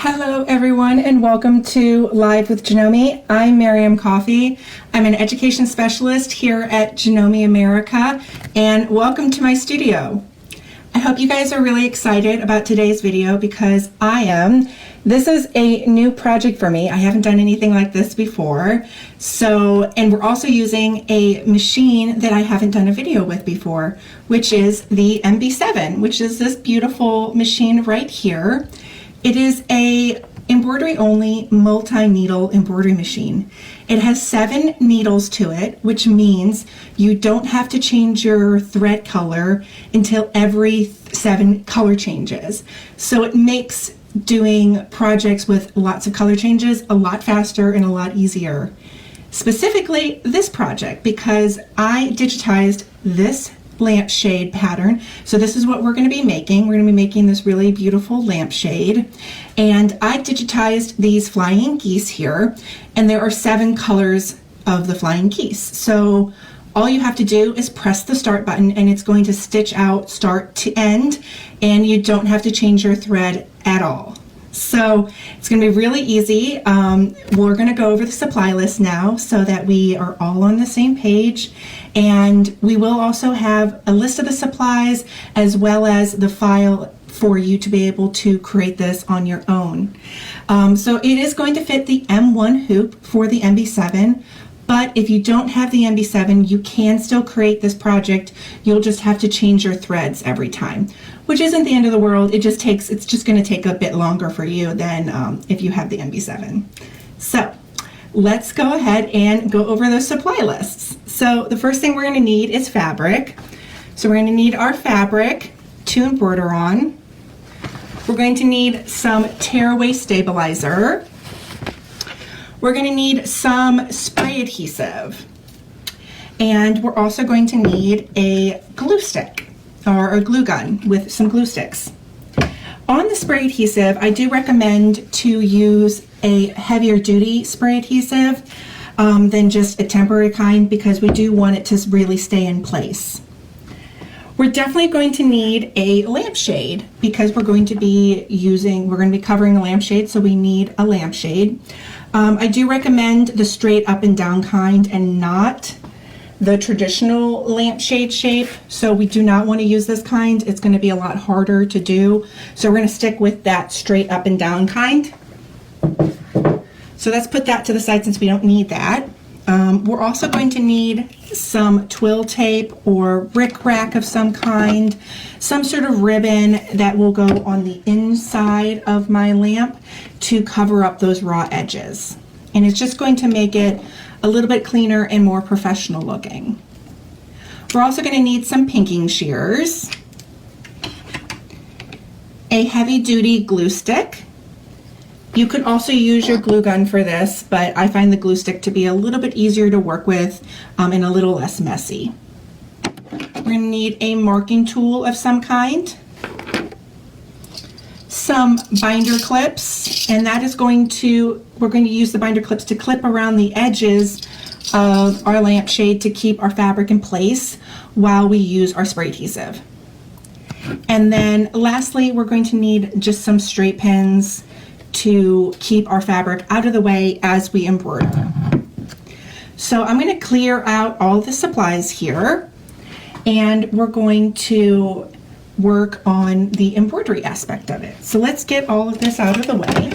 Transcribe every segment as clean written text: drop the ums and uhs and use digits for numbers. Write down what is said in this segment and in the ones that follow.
Hello everyone and welcome to Live with Janome. I'm Miriam Coffey. I'm an education specialist here at Janome America and welcome to my studio. I hope you guys are really excited about today's video because I am. This is a new project for me. I haven't done anything like this before. And we're also using a machine that I haven't done a video with before, which is the MB-7, which is this beautiful machine right here. It is a embroidery only multi-needle embroidery machine. It has 7 needles to it, which means you don't have to change your thread color until every 7 color changes. So it makes doing projects with lots of color changes a lot faster and a lot easier. Specifically this project, because I digitized this lampshade pattern. So this is what we're going to be making. We're going to be making this really beautiful lampshade. And I digitized these flying geese here, and there are 7 colors of the flying geese. So all you have to do is press the start button and it's going to stitch out start to end, and you don't have to change your thread at all. So it's going to be really easy. We're going to go over the supply list now so that we are all on the same page, and we will also have a list of the supplies as well as the file for you to be able to create this on your own. So it is going to fit the M1 hoop for the MB-7. But if you don't have the MB-7, you can still create this project. You'll just have to change your threads every time, which isn't the end of the world. It's just going to take a bit longer for you than if you have the MB-7. So let's go ahead and go over those supply lists. So the first thing we're going to need is fabric. So we're going to need our fabric to embroider on. We're going to need some tearaway stabilizer. We're going to need some spray adhesive, and we're also going to need a glue stick or a glue gun with some glue sticks. On the spray adhesive, I do recommend to use a heavier duty spray adhesive than just a temporary kind, because we do want it to really stay in place. We're definitely going to need a lampshade because we're going to be covering a lampshade, so we need a lampshade. I do recommend the straight up and down kind and not the traditional lampshade shape. So we do not want to use this kind. It's going to be a lot harder to do. So we're going to stick with that straight up and down kind. So let's put that to the side since we don't need that. We're also going to need some twill tape or rickrack of some kind, some sort of ribbon that will go on the inside of my lamp to cover up those raw edges. And it's just going to make it a little bit cleaner and more professional looking. We're also going to need some pinking shears, a heavy duty glue stick. You could also use your glue gun for this, but I find the glue stick to be a little bit easier to work with and a little less messy. We're going to need a marking tool of some kind, some binder clips, and we're going to use the binder clips to clip around the edges of our lampshade to keep our fabric in place while we use our spray adhesive. And then lastly, we're going to need just some straight pins to keep our fabric out of the way as we embroider. So I'm going to clear out all the supplies here, and we're going to work on the embroidery aspect of it. So let's get all of this out of the way.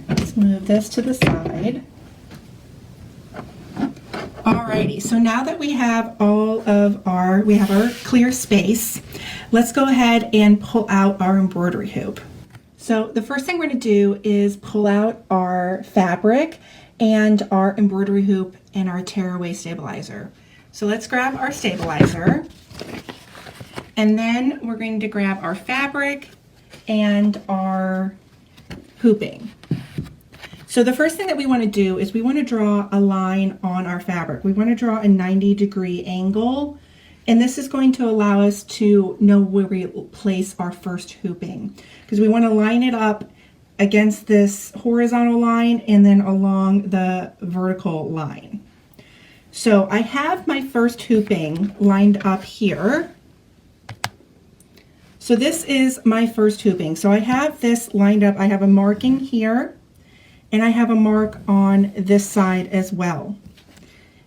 Let's move this to the side. Alrighty, so now that we have our clear space, let's go ahead and pull out our embroidery hoop. So the first thing we're going to do is pull out our fabric and our embroidery hoop and our tearaway stabilizer. So let's grab our stabilizer, and then we're going to grab our fabric and our hooping. So the first thing that we want to do is we want to draw a line on our fabric. We want to draw a 90-degree angle, and this is going to allow us to know where we place our first hooping, because we want to line it up against this horizontal line and then along the vertical line. So I have my first hooping lined up here. So this is my first hooping. So I have this lined up. I have a marking here, and I have a mark on this side as well.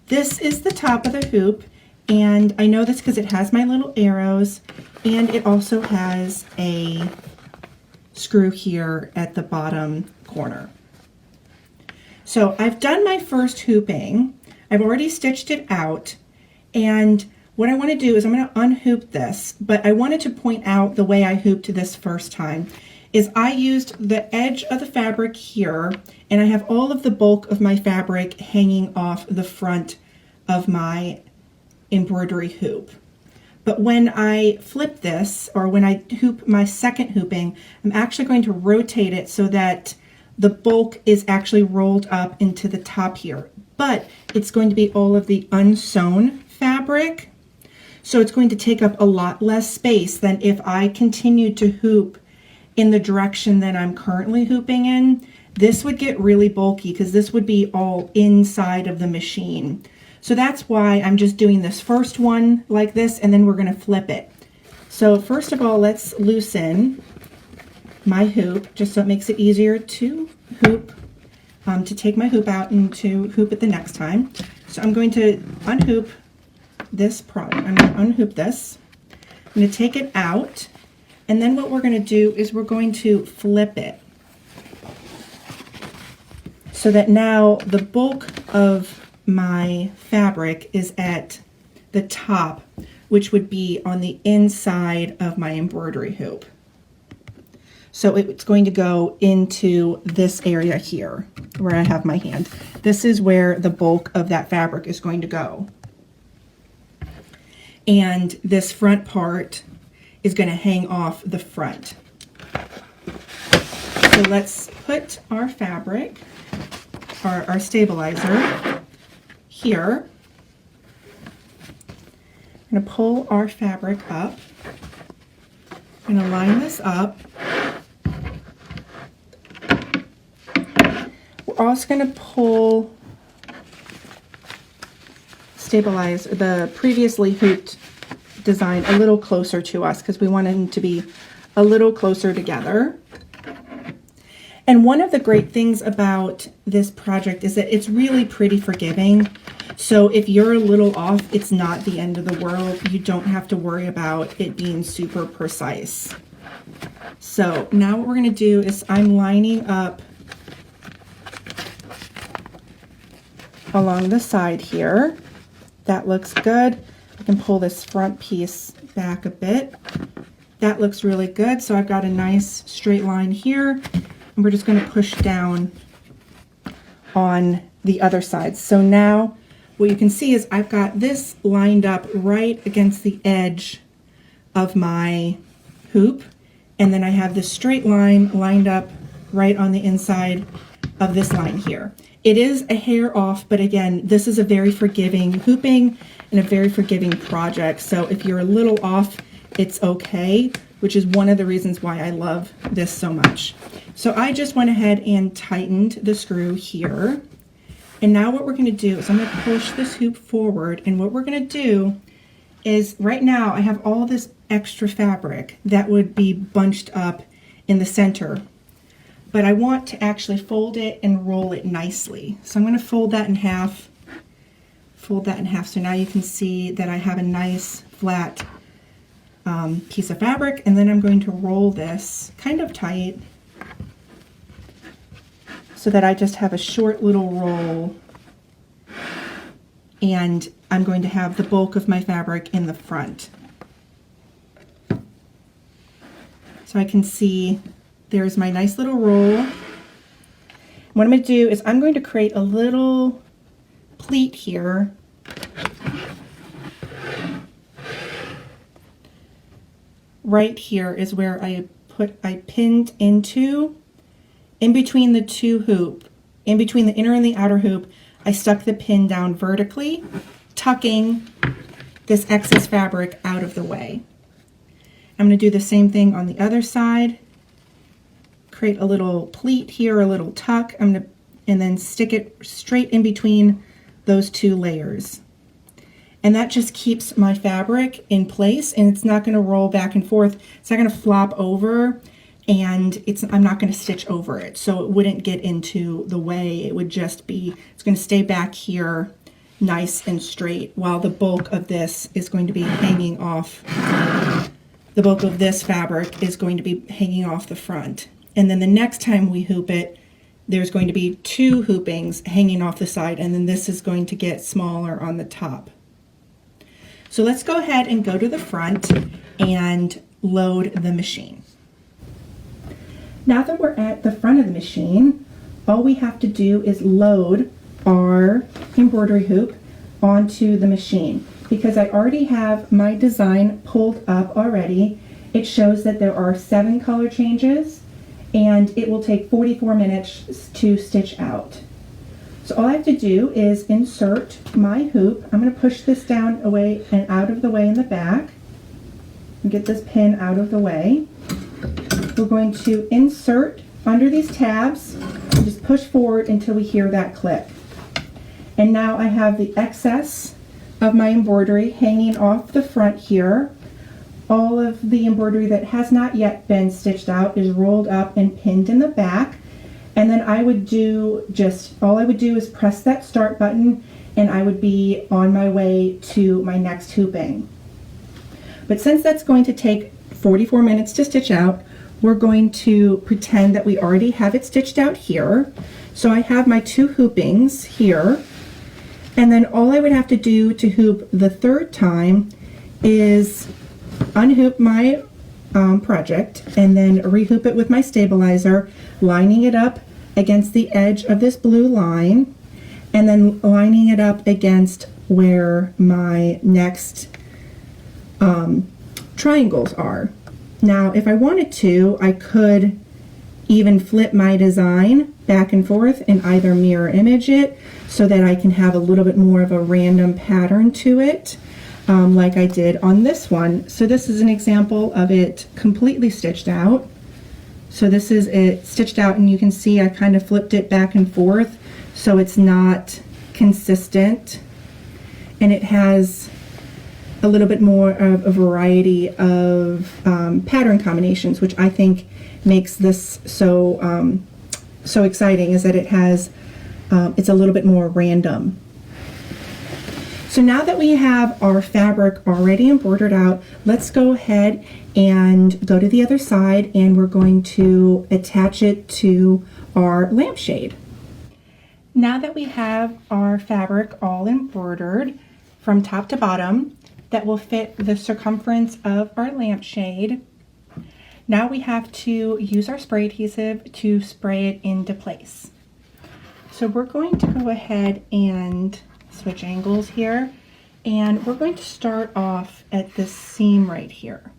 This is the top of the hoop, and I know this because it has my little arrows, and it also has a screw here at the bottom corner. So I've done my first hooping. I've already stitched it out, and what I want to do is I'm going to unhoop this, but I wanted to point out the way I hooped this first time is I used the edge of the fabric here, and I have all of the bulk of my fabric hanging off the front of my embroidery hoop. But when I flip this, or when I hoop my second hooping, I'm actually going to rotate it so that the bulk is actually rolled up into the top here. But it's going to be all of the unsewn fabric. So it's going to take up a lot less space than if I continued to hoop in the direction that I'm currently hooping in. This would get really bulky because this would be all inside of the machine. So that's why I'm just doing this first one like this, and then we're going to flip it. So first of all, let's loosen my hoop just so it makes it easier to hoop, to take my hoop out and to hoop it the next time. So I'm going to unhoop this product. I'm going to unhoop this. I'm going to take it out, and then what we're going to do is we're going to flip it so that now the bulk of my fabric is at the top, which would be on the inside of my embroidery hoop. So it's going to go into this area here where I have my hand. This is where the bulk of that fabric is going to go. And this front part is going to hang off the front. So let's put our fabric, our stabilizer here. I'm going to pull our fabric up. I'm going to line this up. We're also going to pull, stabilize the previously hooped design a little closer to us because we want them to be a little closer together. And one of the great things about this project is that it's really pretty forgiving. So if you're a little off, it's not the end of the world. You don't have to worry about it being super precise. So now what we're going to do is I'm lining up along the side here. That looks good. I can pull this front piece back a bit. That looks really good. So I've got a nice straight line here, and we're just going to push down on the other side. So now what you can see is I've got this lined up right against the edge of my hoop, and then I have this straight line lined up right on the inside of this line here. It is a hair off, but again, this is a very forgiving hooping and a very forgiving project. So if you're a little off, it's okay, which is one of the reasons why I love this so much. So I just went ahead and tightened the screw here. And now what we're going to do is I'm going to push this hoop forward, and what we're going to do is right now I have all this extra fabric that would be bunched up in the center. But I want to actually fold it and roll it nicely. So I'm going to fold that in half. So now you can see that I have a nice flat piece of fabric, and then I'm going to roll this kind of tight so that I just have a short little roll, and I'm going to have the bulk of my fabric in the front. So I can see there's my nice little roll. What I'm going to do is I'm going to create a little pleat here. Right here is where I pinned into, in between the two hoop, in between the inner and the outer hoop, I stuck the pin down vertically, tucking this excess fabric out of the way. I'm going to do the same thing on the other side. Create a little pleat here, a little tuck. And then stick it straight in between those two layers. And that just keeps my fabric in place, and it's not going to roll back and forth. It's not going to flop over, and I'm not going to stitch over it. So it wouldn't get into the way. It would just be, it's going to stay back here nice and straight, while the bulk of this is going to be hanging off. The bulk of this fabric is going to be hanging off the front. And then the next time we hoop it, there's going to be two hoopings hanging off the side, and then this is going to get smaller on the top. So let's go ahead and go to the front and load the machine. Now that we're at the front of the machine, all we have to do is load our embroidery hoop onto the machine. Because I already have my design pulled up already, it shows that there are 7 color changes, and it will take 44 minutes to stitch out. So all I have to do is insert my hoop. I'm going to push this down away and out of the way in the back and get this pin out of the way. We're going to insert under these tabs and just push forward until we hear that click. And now I have the excess of my embroidery hanging off the front here. All of the embroidery that has not yet been stitched out is rolled up and pinned in the back. And then all I would do is press that start button, and I would be on my way to my next hooping. But since that's going to take 44 minutes to stitch out, we're going to pretend that we already have it stitched out here. So I have my 2 hoopings here. And then all I would have to do to hoop the third time is unhoop my project and then rehoop it with my stabilizer, lining it up against the edge of this blue line, and then lining it up against where my next triangles are. Now, if I wanted to, I could even flip my design back and forth and either mirror image it so that I can have a little bit more of a random pattern to it, like I did on this one. So this is an example of it completely stitched out. So this is it stitched out, and you can see I kind of flipped it back and forth so it's not consistent, and it has a little bit more of a variety of pattern combinations, which I think makes this so so exciting, is that it has it's a little bit more random. So now that we have our fabric already embroidered out, let's go ahead and go to the other side, and we're going to attach it to our lampshade. Now that we have our fabric all embroidered from top to bottom that will fit the circumference of our lampshade, now we have to use our spray adhesive to spray it into place. So we're going to go ahead and switch angles here, and we're going to start off at this seam right here.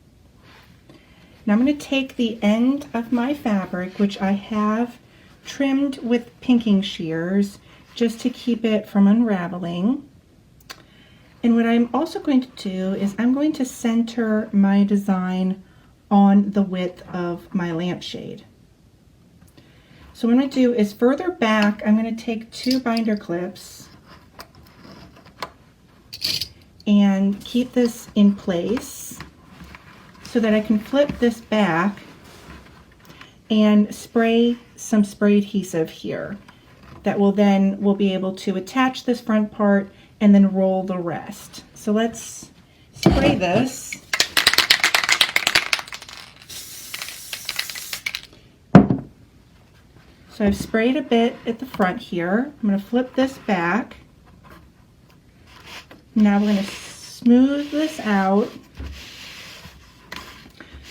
Now I'm going to take the end of my fabric, which I have trimmed with pinking shears just to keep it from unraveling. And what I'm also going to do is I'm going to center my design on the width of my lampshade. So what I'm going to do is further back, I'm going to take 2 binder clips and keep this in place so that I can flip this back and spray some spray adhesive here that will then we'll be able to attach this front part and then roll the rest. So let's spray this. So I've sprayed a bit at the front here. I'm going to flip this back. Now we're going to smooth this out,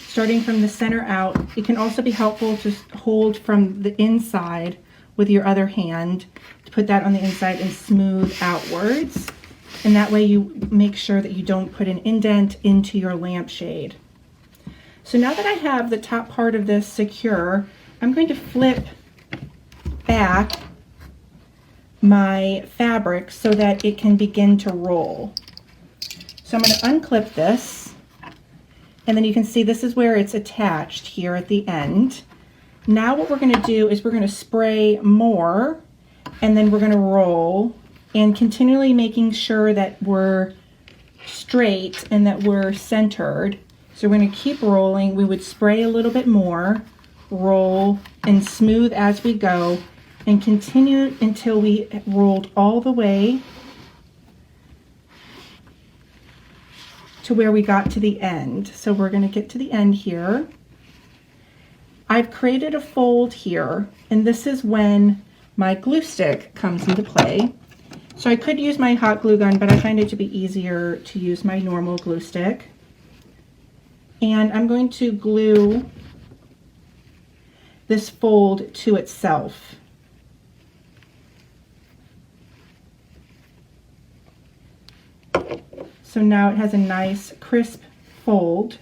starting from the center out. It can also be helpful to hold from the inside with your other hand to put that on the inside and smooth outwards. And that way you make sure that you don't put an indent into your lampshade. So now that I have the top part of this secure, I'm going to flip back my fabric so that it can begin to roll. So I'm going to unclip this, and then you can see this is where it's attached here at the end. Now what we're going to do is we're going to spray more, and then we're going to roll and continually making sure that we're straight and that we're centered. So we're going to keep rolling. We would spray a little bit more, roll, and smooth as we go, and continue until we rolled all the way to where we got to the end. So we're going to get to the end here. I've created a fold here, and this is when my glue stick comes into play. So I could use my hot glue gun, but I find it to be easier to use my normal glue stick. And I'm going to glue this fold to itself. So now it has a nice crisp fold.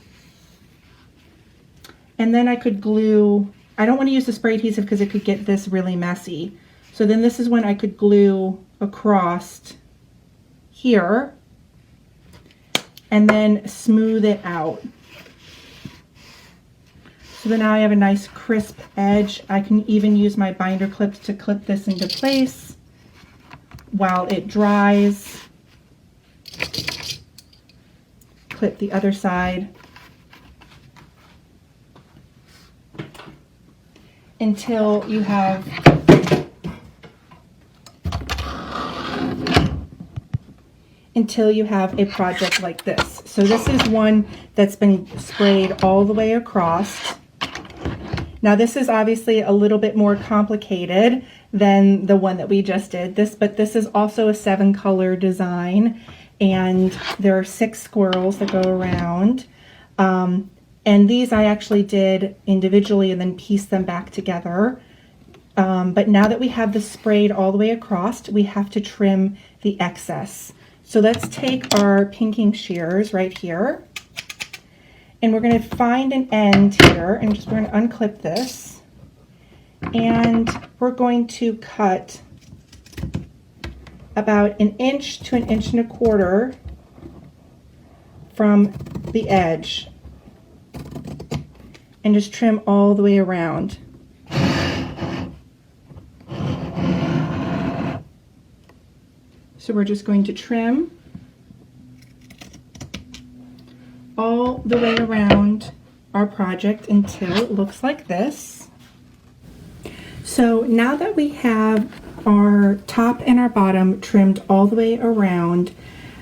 And then I could glue, I don't want to use the spray adhesive because it could get this really messy. So then this is when I could glue across here and then smooth it out. So then now I have a nice crisp edge. I can even use my binder clips to clip this into place while it dries. Clip the other side until you have a project like this. So this is one that's been sprayed all the way across. Now this is obviously a little bit more complicated than the one that we just did, but this is also a 7-color design, and there are 6 squirrels that go around. And these I actually did individually and then pieced them back together. But now that we have this sprayed all the way across, we have to trim the excess. So let's take our pinking shears right here, and we're going to find an end here, and we're going to unclip this, and we're going to cut about 1 inch to 1.25 inches from the edge, and just trim all the way around. So we're just going to trim all the way around our project until it looks like this. So now that we have our top and our bottom trimmed all the way around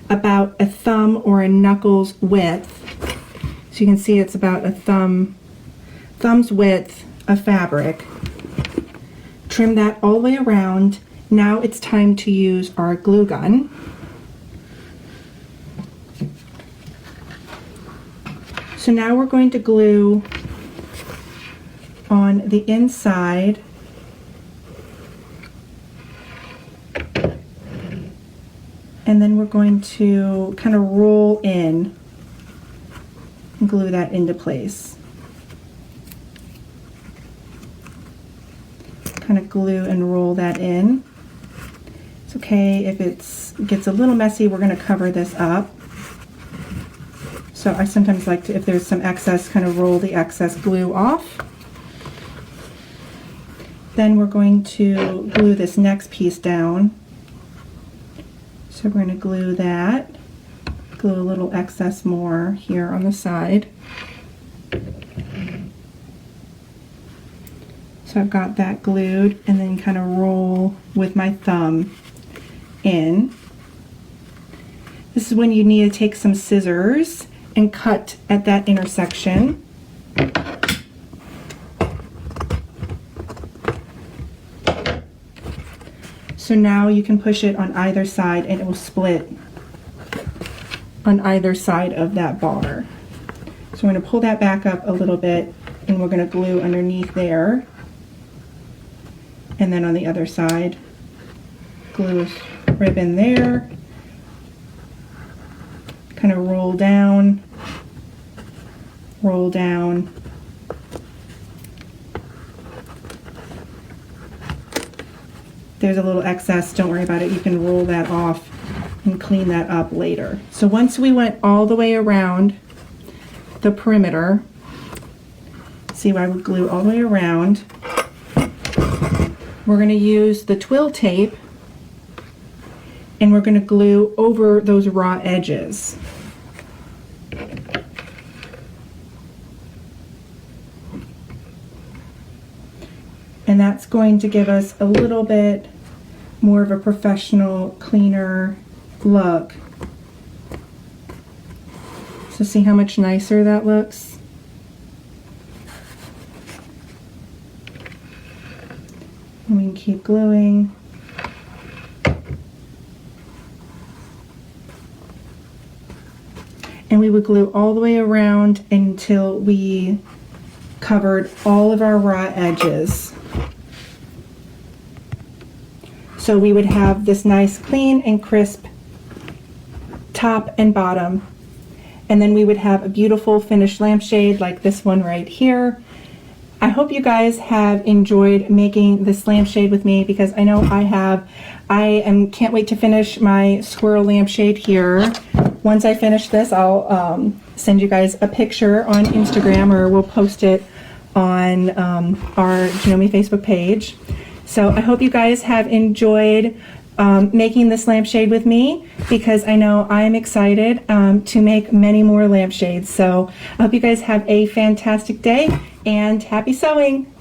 about a thumb or a knuckles width, so you can see it's about a thumb's width of fabric, trim that all the way around. Now it's time to use our glue gun. So now we're going to glue on the inside and then we're going to kind of roll in and glue that into place. Kind of glue and roll that in. It's okay if it gets a little messy, we're going to cover this up. So I sometimes like to, if there's some excess, kind of roll the excess glue off. Then we're going to glue this next piece down. So we're going to glue that, glue a little excess more here on the side. So I've got that glued, and then kind of roll with my thumb in. This is when you need to take some scissors and cut at that intersection. So now you can push it on either side and it will split on either side of that bar. So I'm going to pull that back up a little bit, and we're going to glue underneath there. And then on the other side, glue a ribbon there, kind of roll down, There's a little excess, don't worry about it, you can roll that off and clean that up later. So once we went all the way around the perimeter, see why I would glue all the way around, we're going to use the twill tape and we're going to glue over those raw edges. And that's going to give us a little bit more of a professional, cleaner look. So see how much nicer that looks? And we can keep gluing. And we would glue all the way around until we covered all of our raw edges. So we would have this nice clean and crisp top and bottom. And then we would have a beautiful finished lampshade like this one right here. I hope you guys have enjoyed making this lampshade with me, because I know I have. Can't wait to finish my squirrel lampshade here. Once I finish this, I'll send you guys a picture on Instagram, or we'll post it on our Janome Facebook page. So I hope you guys have enjoyed making this lampshade with me, because I know I'm excited to make many more lampshades. So I hope you guys have a fantastic day and happy sewing!